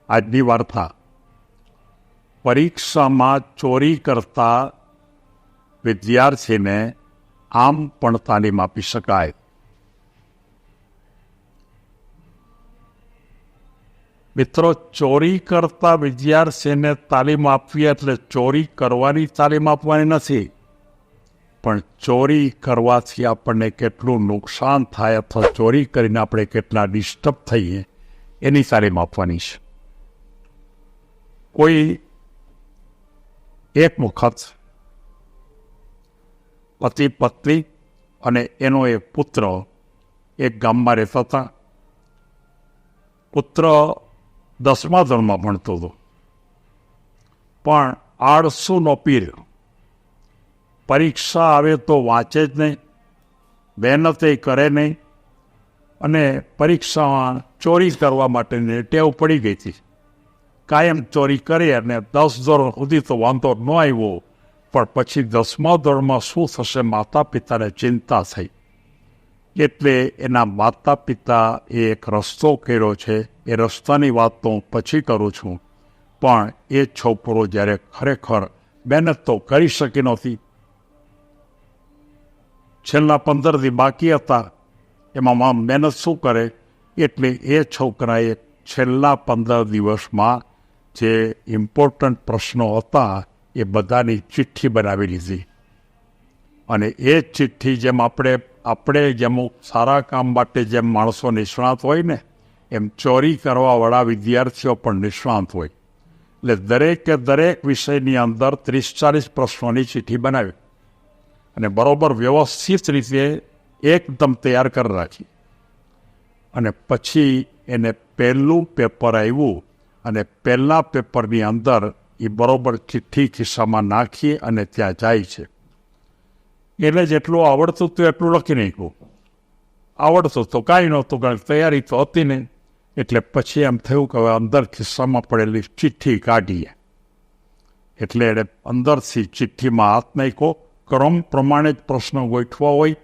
આજની વાર્તા પરીક્ષામાં ચોરી કરતા વિદ્યાર્થીને આમ પણ તાલીમ આપી શકાય. મિત્રો, ચોરી કરતા વિદ્યાર્થીને તાલીમ આપવી એટલે ચોરી કરવાની તાલીમ આપવાની નથી, પણ ચોરી કરવાથી આપણને કેટલું નુકસાન થાય અથવા ચોરી કરીને આપણે કેટલા ડિસ્ટર્બ થઈએ એની તાલીમ આપવાની છે. કોઈ એક વખત પતિ પત્ની અને એનો એક પુત્ર એક ગામમાં રહેતા હતા. પુત્ર 10મા ધોરણમાં ભણતો હતો, પણ આળસુનો પીર. પરીક્ષા આવે તો વાંચે જ નહીં, મહેનતે કરે નહીં, અને પરીક્ષામાં ચોરી કરવા માટેની ટેવ પડી ગઈ હતી. કાયમ ચોરી કરી અને 10 ધોરણ સુધી તો વાંધો ન આવ્યો, પણ પછી 10મા ધોરણમાં શું થશે માતા પિતાને ચિંતા થઈ. એટલે એના માતા પિતા એક રસ્તો કર્યો છે. એ રસ્તાની વાત તો હું પછી કરું છું, પણ એ છોકરો જ્યારે ખરેખર મહેનત તો કરી શકી નહોતી. છેલ્લા 15 દી બાકી હતા, એમાં મહેનત શું કરે, એટલે એ છોકરાએ છેલ્લા 15 દિવસમાં જે ઇમ્પોર્ટન્ટ પ્રશ્નો હતા એ બધાની ચિઠ્ઠી બનાવી લીધી. અને એ ચિઠ્ઠી જેમ આપણે જેમ સારા કામ માટે જેમ માણસો નિષ્ણાત હોય ને, એમ ચોરી કરવાવાળા વિદ્યાર્થીઓ પણ નિષ્ણાત હોય. એટલે દરેકે દરેક વિષયની અંદર 30-40 પ્રશ્નોની ચિઠ્ઠી બનાવી અને બરોબર વ્યવસ્થિત રીતે એકદમ તૈયાર કરી રાખી. અને પછી એને પહેલું પેપર આવ્યું અને પહેલા પેપરની અંદર એ બરોબર ચિઠ્ઠી ખિસ્સામાં નાખી અને ત્યાં જાય છે. એટલે જેટલું આવડતું હતું એટલું લખી નાખ્યું. આવડતું તો કાંઈ નહોતું, કારણ તૈયારી તો હતી નહીં. એટલે પછી એમ થયું કે હવે અંદર ખિસ્સામાં પડેલી ચિઠ્ઠી કાઢીએ. એટલે એને અંદરથી ચિઠ્ઠીમાં હાથ નાખ્યો. ક્રમ પ્રમાણે જ પ્રશ્ન ગોઠવા હોય,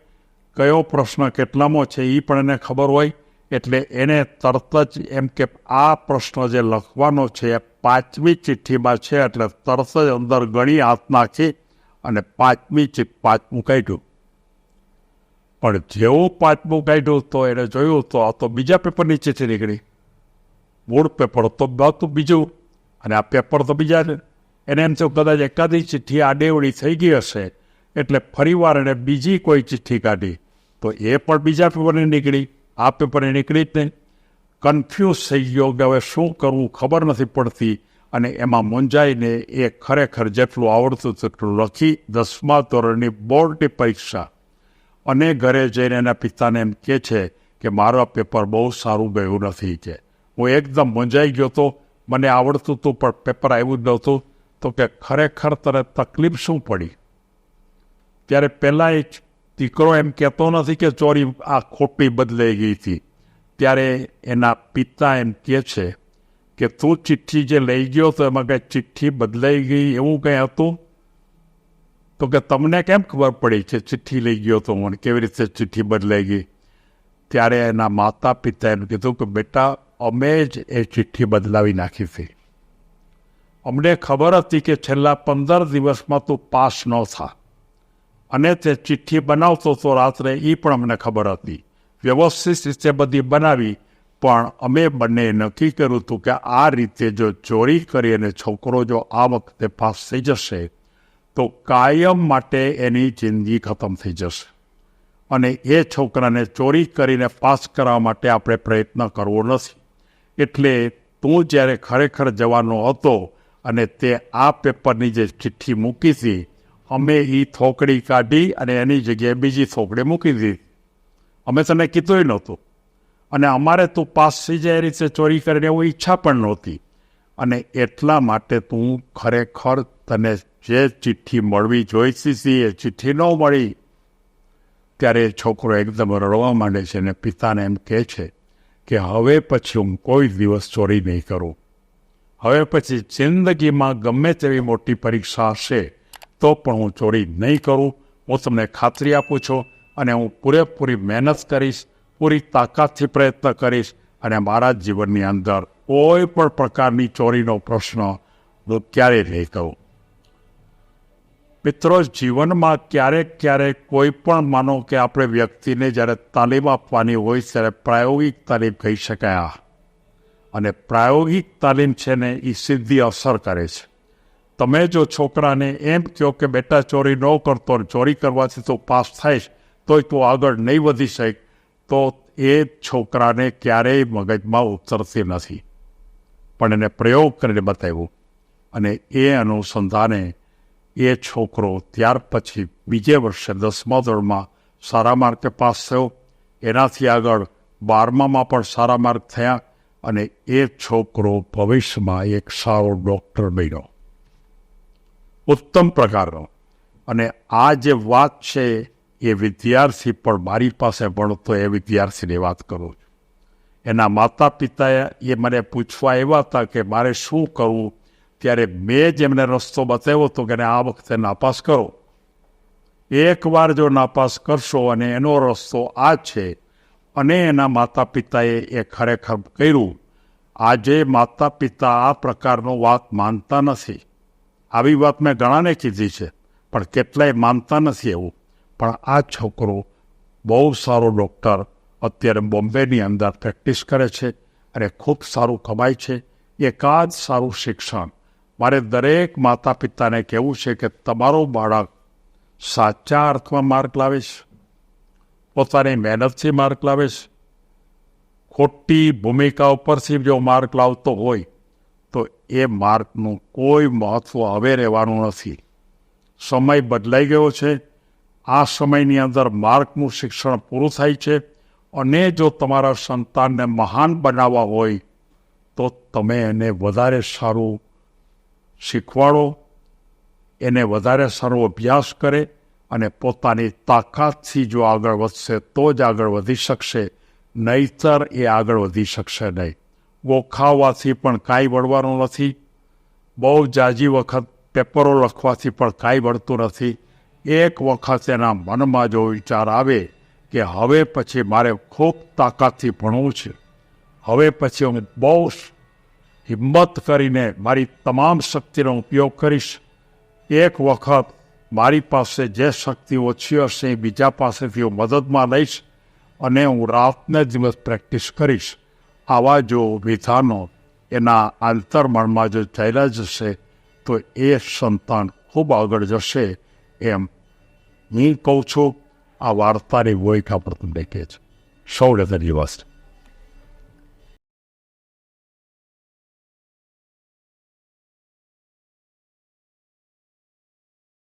કયો પ્રશ્ન કેટલામાં છે એ પણ એને ખબર હોય. એટલે એને તરત જ એમ કે આ પ્રશ્ન જે લખવાનો છે એ 5મી ચિઠ્ઠીમાં છે, એટલે તરત જ અંદર ગણી હાથ નાખી અને 5મું કાઢ્યું. પણ જેવું 5મું કાઢ્યું તો એને જોયું તો આ તો બીજા પેપરની ચિઠ્ઠી નીકળી. મૂળ પેપર તો હતું બીજું અને આ પેપર તો બીજા છે. એને એમ થયું કદાચ એકાદી ચિઠ્ઠી આડેવડી થઈ ગઈ હશે, એટલે ફરીવાર એને બીજી કોઈ ચિઠ્ઠી કાઢી તો એ પણ બીજા પેપરની નીકળી, આ પેપરની નીકળી જ નહીં. કન્ફ્યુઝ થઈ ગયો કે હવે શું કરવું ખબર નથી પડતી, અને એમાં મૂંઝાઈને એ ખરેખર જેટલું આવડતું તેટલું લખી 10મા ધોરણની બોર્ડની પરીક્ષા અને ઘરે જઈને એના પિતાને એમ કહે છે કે મારું પેપર બહુ સારું ગયું નથી. છે હું એકદમ મૂંઝાઈ ગયો હતો, મને આવડતું હતું પણ પેપર આવ્યું જ નહોતું. તો કે ખરેખર તને તકલીફ શું પડી? ત્યારે પહેલાં એક દીકરો એમ કહેતો નથી કે ચોરી આ ખોટી બદલાઈ ગઈ હતી. ત્યારે એના પિતા એમ કહે છે કે તું ચિઠ્ઠી જે લઈ ગયો તો એમાં કંઈ ચિઠ્ઠી બદલાઈ ગઈ એવું કંઈ હતું? તો કે તમને કેમ ખબર પડી કે ચિઠ્ઠી લઈ ગયો તો મને કેવી રીતે ચિઠ્ઠી બદલાઈ ગઈ? ત્યારે એના માતા પિતા એમ કીધું કે બેટા, અમે જ એ ચિઠ્ઠી બદલાવી નાખી હતી. અમને ખબર હતી કે છેલ્લા 15 દિવસમાં તું પાસ ન થા, અને તે ચિઠ્ઠી બનાવતો તો રાત્રે એ પણ અમને ખબર હતી. વ્યવસ્થિત રીતે બધી બનાવી, પણ અમે બંને નક્કી કર્યું હતું કે આ રીતે જો ચોરી કરી અને છોકરો જો આ વખતે પાસ થઈ જશે તો કાયમ માટે એની જિંદગી ખતમ થઈ જશે. અને એ છોકરાને ચોરી કરીને પાસ કરવા માટે આપણે પ્રયત્ન કરવો નથી. એટલે તું જ્યારે ખરેખર જવાનો હતો અને તે આ પેપરની જે ચિઠ્ઠી મૂકી હતી, અમે એ થોકડી કાઢી અને એની જગ્યાએ બીજી થોકડી મૂકી દીધી. અમે તને કીધું નહોતું, અને અમારે તું પાસ થઈ જાય એ રીતે ચોરી કરીને એવું ઈચ્છા પણ નહોતી. અને એટલા માટે તું ખરેખર તને જે ચિઠ્ઠી મળવી જોઈતી હતી એ ચિઠ્ઠી ન મળી. ત્યારે છોકરો એકદમ રડવા માંડે છે અને પિતાને એમ કહે છે કે હવે પછી હું કોઈ દિવસ ચોરી નહીં કરું. હવે પછી જિંદગીમાં ગમે તેવી મોટી પરીક્ષા હશે તો પણ હું ચોરી નહીં કરું. હું તમને ખાતરી આપું છું, અને હું પૂરેપૂરી મહેનત કરીશ, પૂરી તાકાતથી પ્રયત્ન કરીશ, અને મારા જીવનની અંદર કોઈ પણ પ્રકારની ચોરીનો પ્રશ્ન હું ક્યારેય નહીં કહું. મિત્રો, જીવનમાં ક્યારેક કોઈ પણ માનો કે આપણે વ્યક્તિને જ્યારે તાલીમ આપવાની હોય ત્યારે પ્રાયોગિક તાલીમ કહી શકાય. અને પ્રાયોગિક તાલીમ છે ને એ સીધી અસર કરે છે. તમે જો છોકરાને એમ કહો કે બેટા ચોરી ન કરતો, ચોરી કરવાથી તો પાસ થાય તોય તું આગળ નહીં વધી શકે, તો એ છોકરાને ક્યારેય મગજમાં ઉતરતી નથી. પણ એને પ્રયોગ કરીને બતાવ્યું અને એ અનુસંધાને એ છોકરો ત્યાર પછી બીજે વર્ષે 10મા ધોરણમાં સારા માર્કે પાસ થયો. એનાથી આગળ 12મામાં પણ સારા માર્ક થયા અને એ છોકરો ભવિષ્યમાં એક સારો ડૉક્ટર બન્યો, ઉત્તમ પ્રકારનો. અને આ જે વાત છે એ વિદ્યાર્થી પણ મારી પાસે ભણતો એ વિદ્યાર્થીની વાત કરું છું. એના માતા પિતાએ એ મને પૂછવા આવ્યા હતા કે મારે શું કરવું, ત્યારે મેં જ એમને રસ્તો બતાવ્યો હતો કે આ વખતે નાપાસ કરો. એકવાર જો નાપાસ કરશો અને એનો રસ્તો આ છે. અને એના માતા પિતાએ એ ખરેખર કર્યું. આજે માતા પિતા આ પ્રકારનો વાત માનતા નથી. આવી વાત મેં ઘણાને કીધી છે, પણ કેટલાય માનતા નથી એવું. પણ આ છોકરો બહુ સારો ડૉક્ટર અત્યારે બોમ્બેની અંદર પ્રેક્ટિસ કરે છે અને ખૂબ સારું કમાય છે. એકાદ સારું શિક્ષણ. મારે દરેક માતા પિતાને કહેવું છે કે તમારું બાળક સાચા અર્થમાં માર્ક લાવે છે, પોતાની મહેનતથી માર્ક લાવે છે. ખોટી ભૂમિકા ઉપરથી જો માર્ક લાવતો હોય તો એ માર્કનું કોઈ મહત્ત્વ હવે રહેવાનું નથી. સમય બદલાઈ ગયો છે. આ સમયની અંદર માર્કનું શિક્ષણ પૂરું થાય છે. અને જો તમારા સંતાનને મહાન બનાવવા હોય તો તમે એને વધારે સારું શીખવાડો, એને વધારે સારો અભ્યાસ કરે અને પોતાની તાકાતથી જો આગળ વધશે તો જ આગળ વધી શકશે, નહીંતર એ આગળ વધી શકશે નહીં. ગોખાવાથી પણ કાંઈ વળવાનું નથી. બહુ જાજી વખત પેપરો લખવાથી પણ કાંઈ વળતું નથી. એક વખત એના મનમાં જો વિચાર આવે કે હવે પછી મારે ખૂબ તાકાતથી ભણવું છે, હવે પછી હું બહુ હિંમત કરીને મારી તમામ શક્તિનો ઉપયોગ કરીશ, એક વખત મારી પાસે જે શક્તિ ઓછી હશે એ બીજા પાસેથી હું મદદમાં લઈશ અને હું રાતને દિવસ પ્રેક્ટિસ કરીશ, આવા જો વિધાનો એના આંતરમનમાં જો ચાલ્યા જશે તો એ સંતાન ખૂબ આગળ જશે. એમ હું કહું છું. આ વાર્તાની ભૂમિકા પર તમને કહે છે. સૌને ધન્યવાદ.